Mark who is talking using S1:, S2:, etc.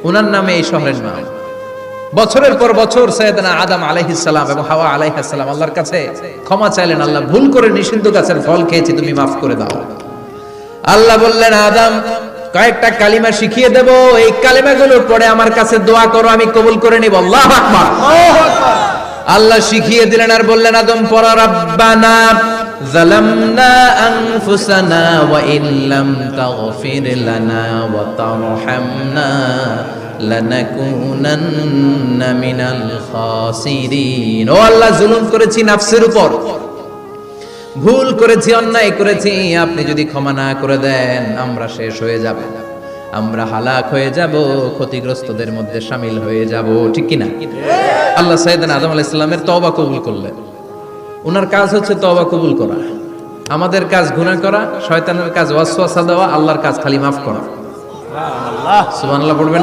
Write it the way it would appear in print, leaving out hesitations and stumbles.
S1: উনার নামে এই শহরের নাম। বছরের পর বছর সাইয়েদনা আদম আলাইহিস সালাম এবং হাওয়া আলাইহিস সালাম আল্লাহর কাছে ক্ষমা চাইলেন, আল্লাহ ভুল করে নিষিদ্ধ গাছের ফল খেয়েছি, তুমি মাফ করে দাও। আল্লাহ বললেন, আদম কয়েকটা কালিমা শিখিয়ে দেব, এই কালিমাগুলো পড়ে আমার কাছে দোয়া করো, আমি কবুল করে নিব। আল্লাহু আকবার। আল্লাহ শিখিয়ে দিলেন আর বললেন, আদম পড়ো, রাব্বানা যালামনা আনফুসানা ওয়া ইল্লাম তাগফির লানা ওয়া তারহামনা লানাকুনান্না মিনাল খাসিরিন। ও আল্লাহ, জুলুম করেছি নাফসের উপর, ভুল করেছি, অন্যায় করেছি, আপনি যদি ক্ষমা না করে দেন আমরা শেষ হয়ে যাব, আমরা হালাক হয়ে যাব, ক্ষতিগ্রস্তদের মধ্যে শামিল হয়ে যাব, ঠিক কি না? আল্লাহ সাইয়েদনা আদম আলাইহিস সালামের তওবা কবুল করলেন। ওনার কাজ হচ্ছে তওবা কবুল করা, আমাদের কাজ গুনাহ করা, শয়তানের কাজ ওয়াসওয়াসা দেওয়া, আল্লাহর কাজ খালি মাফ করা। সুবহানাল্লাহ পড়বেন।